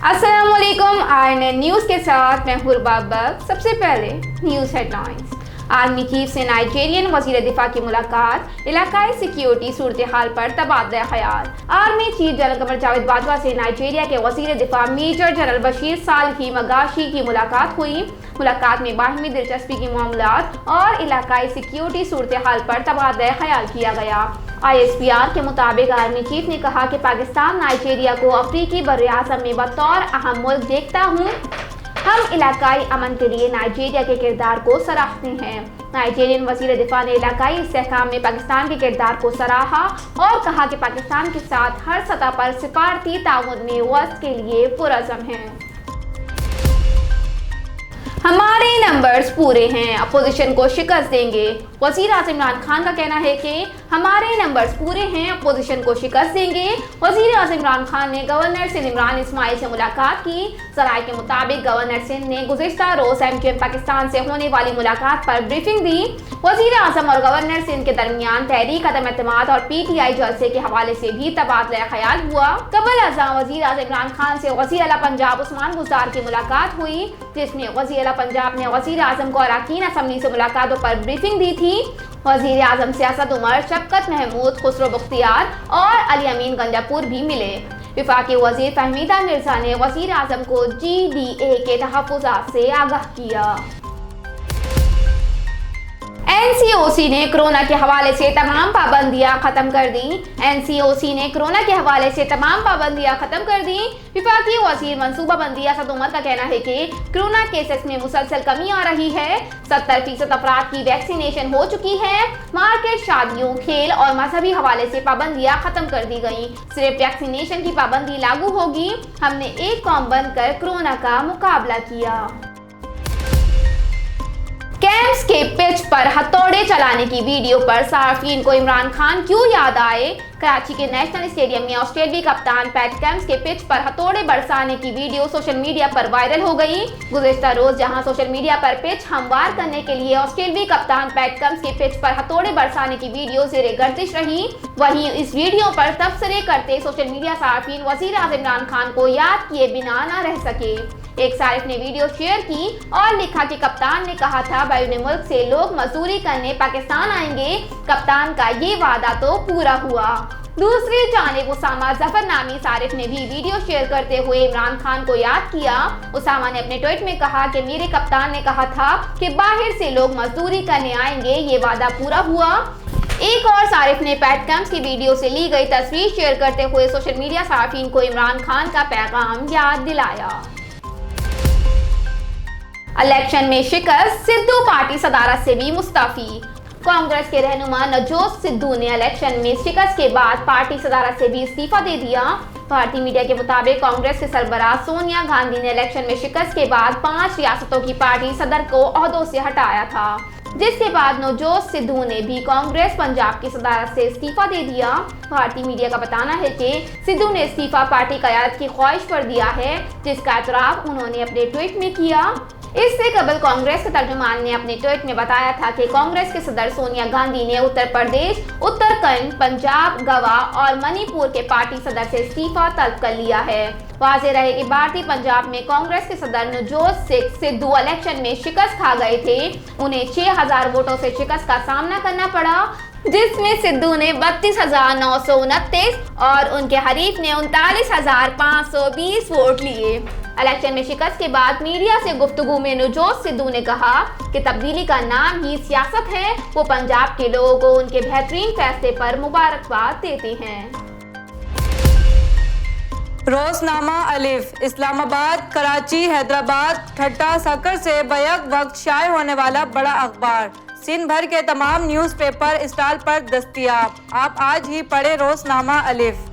अस्सलामुअलैकुम RNN news के साथ मैं हुरबाबक। सबसे पहले न्यूज़ हेडलाइंस। आर्मी चीफ से नाइजीरियन वज़ीर दिफा की मुलाकात, इलाकाई सिक्योरिटी सूरत हाल पर तबादला ख्याल। Army chief general Qamar Javed Bajwa से नाइजीरिया के वज़ीर दिफा मेजर जनरल बशीर सालही मगाशी की मुलाकात हुई। मुलाकात में बाहिमी दिलचस्पी की मामलात और इलाकाई सिक्योरिटी सूरत हाल पर तबादला ख्याल किया गया। ISPR के मुताबिक आर्मी चीफ ने कहा कि पाकिस्तान नाइजीरिया को अफ्रीकी बर्र-ए-आज़म में बतौर अहम मुल्क देखता हूँ। हम इलाकाई अमन के लिए नाइजीरिया के किरदार को सराहते हैं। नाइजीरियन वज़ीर दिफा ने इलाकाई इस्तेहकाम में पाकिस्तान के किरदार को सराहा और कहा कि पाकिस्तान के साथ हर सतह पर सिफारती ताउन में वक्त के लिए पुरज़म है। हमारे नंबर्स पूरे हैं, अपोजिशन को शिकस्त देंगे। वज़ीर आज़म इमरान खान का कहना है कि हमारे नंबर्स पूरे हैं, अपोजिशन को शिकस्त देंगे। वज़ीर आज़म इमरान खान ने गवर्नर सिंध इमरान इस्माइल से मुलाकात की। ज़राए के मुताबिक गवर्नर सिंध ने गुज़िश्ता रोज़ MQM पाकिस्तान से होने वाली मुलाकात पर ब्रीफिंग दी। वज़ीर आज़म और गवर्नर सिंध के दरमियान तहरीक अदम एतमाद और PTI जलसे के हवाले से भी तबादला ख्याल हुआ। कबल अज़ा वज़ीर आज़म इमरान खान से वज़ीर आला पंजाब उस्मान गुज़ार की मुलाकात हुई, जिसमें वज़ीर आला पंजाब ने वज़ीर आज़म को अरकान असम्बली से मुलाकातों पर ब्रीफिंग दी थी। वज़ीर आज़म सियासत उमर, शफ़क़त महमूद, खुसरो बख्तियार और अली अमीन गंजापुर भी मिले। विफाकी वज़ीर फहमीदा मिर्ज़ा ने वज़ीर आज़म को GDA के तहफ़्फ़ुज़ात से आगाह किया। NCOC ने कोरोना के हवाले से तमाम पाबंदियां खत्म कर दी। NCOC ने कोरोना के हवाले से तमाम पाबंदियां खत्म कर दी। विफाकी वज़ीर मनसूबाबंदी असद उमर का कहना है कि कोरोना केसेस में मुसलसल कमी आ रही है। 70% अफराद की वैक्सीनेशन हो चुकी है। मार्केट, शादियों, खेल और मजहबी हवाले से पाबंदियां खत्म कर दी गई। सिर्फ वैक्सीनेशन की पाबंदी लागू होगी। हमने एक कौम बनकर कोरोना का मुकाबला किया। कैंप्स के पिच पर हथौड़े चलाने की वीडियो पर सार्फिन को इमरान खान क्यों याद आए। कराची के नेशनल स्टेडियम में ऑस्ट्रेलियाई कप्तान पैट कमिंस के पिच पर हथौड़े बरसाने की वीडियो सोशल मीडिया पर वायरल हो गई। गुज़िश्ता रोज जहां सोशल मीडिया पर पिच हमवार करने के लिए ऑस्ट्रेलियाई कप्तान पैट कमिंस के पिच पर हथौड़े बरसाने की वीडियो ज़ेरे गर्दिश रही, वहीं इस वीडियो पर तबसरे करते सोशल मीडिया सार्फिन वज़ीर आज़म इमरान खान को याद किए बिना न रह सके। एक सारिफ ने वीडियो शेयर की और लिखा कि कप्तान ने कहा था बैरून मुल्क से लोग मजदूरी करने पाकिस्तान आएंगे। कप्तान का ये वादा तो पूरा हुआ। दूसरी जानिब उसामा जफर नामी सारिफ ने भी वीडियो शेयर करते हुए इमरान खान को याद किया। उसामा ने अपने ट्वीट में कहा कि मेरे कप्तान ने कहा था कि बाहर से लोग मजदूरी करने आएंगे, ये वादा पूरा हुआ। एक और सारिफ ने पैट कमिंस की वीडियो से ली गई तस्वीर शेयर करते हुए सोशल मीडिया सार्फिन को इमरान खान का पैगाम याद दिलाया। इलेक्शन में शिकस्त, सिद्धू पार्टी सदारत से भी मुस्तफी। कांग्रेस के रहनुमा नवजोत सिद्धू ने इलेक्शन में शिकस्त के बाद पार्टी सदारत से भी इस्तीफा दे दिया। भारतीय मीडिया के मुताबिक कांग्रेस के सरबराह सोनिया गांधी ने इलेक्शन में शिकस्त के बाद 5 रियासतों की पार्टी सदर को ओहदों से हटाया था, जिसके बाद नवजोत सिद्धू ने भी कांग्रेस पंजाब की सदारत से इस्तीफा दे दिया। भारतीय मीडिया का बताना है कि सिद्धू ने इस्तीफा पार्टी क़यादत की ख्वाहिश पर दिया है, जिसका एतराफ़ उन्होंने अपने ट्वीट में किया। इससे कबल कांग्रेस के तर्जुमान ने अपने ट्वीट में बताया था कि कांग्रेस के सदर सोनिया गांधी ने उत्तर प्रदेश, उत्तराखंड, पंजाब, गोवा और मणिपुर के पार्टी सदर से इस्तीफा तलब कर लिया है। वाज़ेह रहे कि भारतीय पंजाब में कांग्रेस के सदर नवजोत सिद्धू इलेक्शन में शिकस्त खा गए थे। उन्हें 6000 वोटों से शिकस्त का सामना करना पड़ा, जिसमें सिद्धू ने 32,929 और उनके हरीफ ने 39,520 वोट लिए। इलेक्शन में शिकस्त के बाद मीडिया से गुफ्तगू में नवजोत सिद्धू ने कहा कि तब्दीली का नाम ही सियासत है। वो पंजाब के लोगों को उनके बेहतरीन फैसले पर मुबारकबाद देते हैं। रोजनामा अलिफ, इस्लामाबाद, कराची, हैदराबाद, ठट्टा, सक्कर से बैक वक्त शाये होने वाला बड़ा अखबार सिंध भर के तमाम न्यूज़पेपर स्टॉल पर दस्तयाब। आप आज ही पढ़े रोजनामा अलिफ।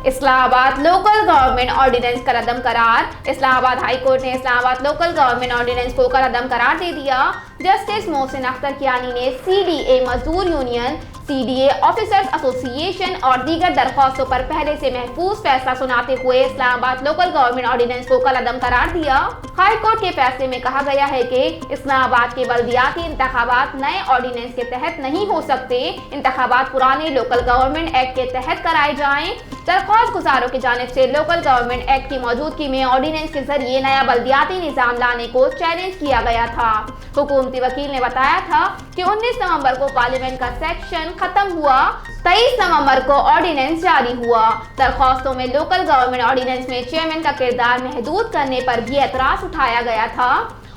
इस्लामाबाद लोकल गवर्नमेंट ऑर्डिनेंस कलअदम करार। इस्लामाबाद हाई कोर्ट ने इस्लामाबाद लोकल गवर्नमेंट ऑर्डिनेंस को कलअदम करार दे दिया। जस्टिस मोहसिन अख्तर कियानी ने CDA मजदूर यूनियन, CDA ऑफिसर्स एसोसिएशन और दीगर दरख्वास्तों पर पहले से महफूज फैसला सुनाते हुए इस्लामाबाद लोकल गवर्नमेंट ऑर्डिनेंस को कलअदम करार दिया। हाई कोर्ट के फैसले में कहा गया है कि इस्लामाबाद के बल्दियाती इंतखाबात नए ऑर्डिनेंस के तहत नहीं हो सकते। इंतखाबात पुराने लोकल गवर्नमेंट एक्ट के तहत कराए जाएं। दरख्वास्त गुजारों की जानिब से लोकल गवर्नमेंट एक्ट की मौजूदगी में ऑर्डिनेंस के जरिए नया बल्दियाती निज़ाम लाने को चैलेंज किया गया था। हुकूमती वकील ने बताया था कि 19 नवंबर को पार्लियामेंट का सेक्शन खत्म हुआ, 23 नवंबर को ऑर्डिनेंस जारी हुआ। दरख्वास्तों में लोकल गवर्नमेंट ऑर्डिनेंस में चेयरमैन का किरदार महदूद करने पर भी एतराज़ उठाया गया था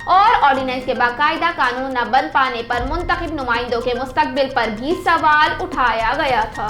और ऑर्डिनेंस के बाकायदा कानून न बन पाने पर मुंतखब नुमाइंदों के मुस्तकबिल पर भी सवाल उठाया गया था।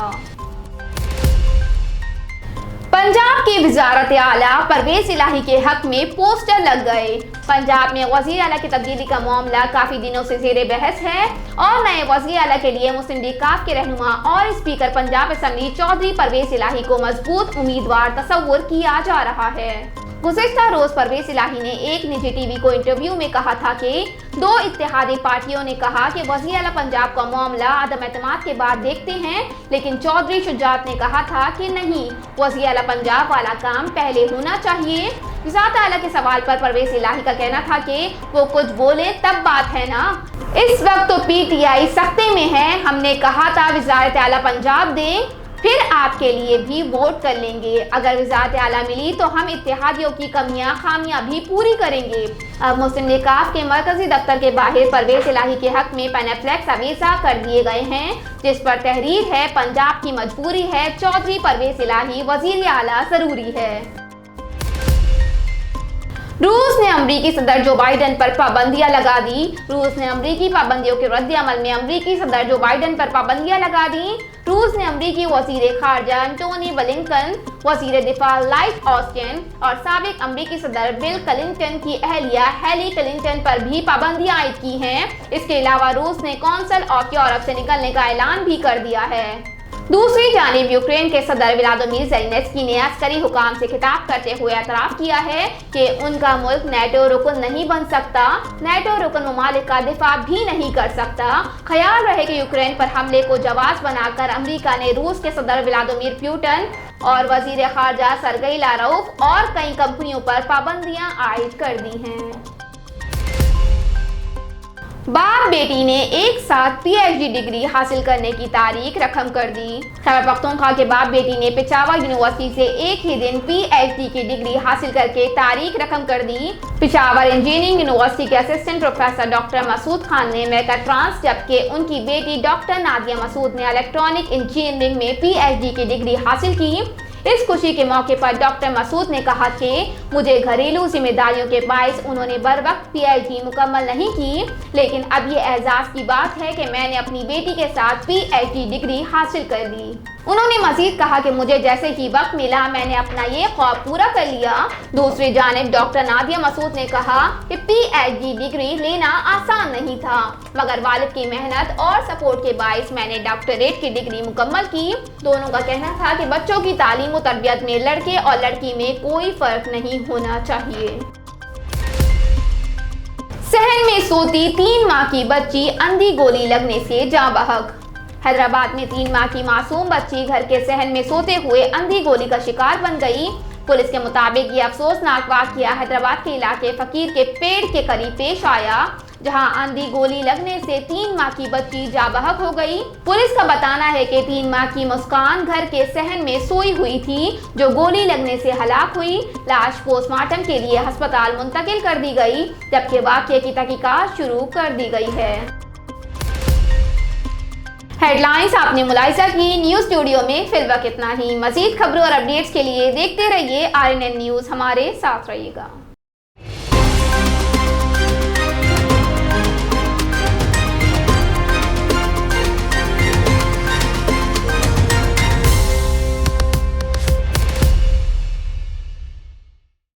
पंजाब की वज़ारत आला परवेज इलाही के हक में पोस्टर लग गए। पंजाब में वज़ीर आला की तब्दीली का मामला काफ़ी दिनों से ज़ेरे बहस है और नए वज़ीर आला के लिए मुस्लिम लीग काफ के रहनुमा और स्पीकर पंजाब असम्बली चौधरी परवेज इलाही को मजबूत उम्मीदवार तस्वुर किया जा रहा है। गुज़िश्ता रोज परवेज इलाही ने एक निजी टीवी को इंटरव्यू में कहा था कि दो इत्तेहादी पार्टियों ने कहा कि वज़ीर आला पंजाब का मामला अदम एतमाद के बाद देखते हैं, लेकिन चौधरी शुजात ने कहा था कि नहीं, वज़ीर आला पंजाब वाला काम पहले होना चाहिए। वज़ारत आला के सवाल पर परवेज इलाही का कहना था कि वो कुछ बोले तब बात है ना, इस वक्त तो PTI सख्ते में है। हमने कहा था वज़ारत आला पंजाब दें, फिर आपके लिए भी वोट कर लेंगे। अगर वज़ारत आला मिली तो हम इत्तेहादियों की कमियां खामियां भी पूरी करेंगे। अब मुस्लिम लीग काफ के मरकजी दफ्तर के बाहर परवेज इलाही के हक में पैनाफ्लेक्स अवेजा कर दिए गए हैं, जिस पर तहरीर है पंजाब की मजबूरी है, चौधरी परवेज इलाही वज़ीर आला जरूरी है। रूस ने अमरीकी सदर जो बाइडन पर पाबंदियां लगा दी। रूस ने अमरीकी पाबंदियों के रद्द-ए-अमल में अमरीकी सदर जो बाइडन पर पाबंदियां लगा दी। रूस ने अमरीकी वज़ीर खारजा एंटोनी ब्लिंकन, वज़ीर दिफा लॉयड ऑस्टिन और साबिक अमरीकी सदर बिल क्लिंटन की अहलिया हेली क्लिंटन पर भी पाबंदियां आयद की हैं। इसके अलावा रूस ने कौंसिल ऑफ यूरोप से निकलने का ऐलान भी कर दिया है। दूसरी जानिब यूक्रेन के सदर व्लादिमीर ज़ेलेंस्की ने अस्करी हुकाम से खिताब करते हुए एतराफ़ किया है कि उनका मुल्क नेटो रुकन नहीं बन सकता, नेटो रुकन ममालिक का दिफा भी नहीं कर सकता। ख्याल रहे कि यूक्रेन पर हमले को जवाब बनाकर अमेरिका ने रूस के सदर व्लादिमीर पुतिन और वज़ीर खारजा सरगई लारोव और कई कंपनियों पर पाबंदियां आयद कर दी हैं। बाप बेटी ने एक साथ PhD डिग्री हासिल करने की तारीख रकम कर दी। खैबर पख्तूनख्वा के बाप बेटी ने पेशावर यूनिवर्सिटी से एक ही दिन PhD की डिग्री हासिल करके तारीख रकम कर दी। पेशावर इंजीनियरिंग यूनिवर्सिटी के assistant professor doctor Masood Khan ने मैकाट्रांस, जबकि उनकी बेटी डॉक्टर नादिया मसूद ने इलेक्ट्रॉनिक इंजीनियरिंग में PhD की डिग्री हासिल की। इस खुशी के मौके पर डॉक्टर मसूद ने कहा कि मुझे घरेलू जिम्मेदारियों के बायस उन्होंने बर वक्त PhD मुकम्मल नहीं की, लेकिन अब ये एजाज़ की बात है कि मैंने अपनी बेटी के साथ PhD डिग्री हासिल कर ली। उन्होंने मजीद कहा कि मुझे जैसे ही वक्त मिला मैंने अपना ये ख्वाब पूरा कर लिया। दूसरी जानिब डॉक्टर नादिया मसूद ने कहा कि PhD डिग्री लेना आसान नहीं था, मगर वालिद की मेहनत और सपोर्ट के बायस मैंने डॉक्टरेट की डिग्री मुकम्मल की। दोनों का कहना था कि बच्चों की तालीम और तरबियत में लड़के और लड़की में कोई फर्क नहीं होना चाहिए। सहन में सोती 3 माह की बच्ची अंधी गोली लगने से जाँ बहक। हैदराबाद में 3 माह की मासूम बच्ची घर के सहन में सोते हुए अंधी गोली का शिकार बन गई। पुलिस के मुताबिक ये अफसोसनाक वाकया हैदराबाद के इलाके फकीर के पेड़ के करीब पेश आया, जहां अंधी गोली लगने से 3 माह की बच्ची जाँ बहक हो गई। पुलिस का बताना है कि 3 माह की मुस्कान घर के सहन में सोई हुई थी, जो गोली लगने से हलाक हुई। लाश पोस्टमार्टम के लिए अस्पताल मुंतकिल कर दी गई, जबकि वाकये की तहकीकात शुरू कर दी गई है। हेडलाइंस आपने मुलाहिजा की। न्यूज़ स्टूडियो में फिलवक्त इतना ही। मजीद खबरों और अपडेट्स के लिए देखते रहिए RNN न्यूज़। हमारे साथ रहिएगा।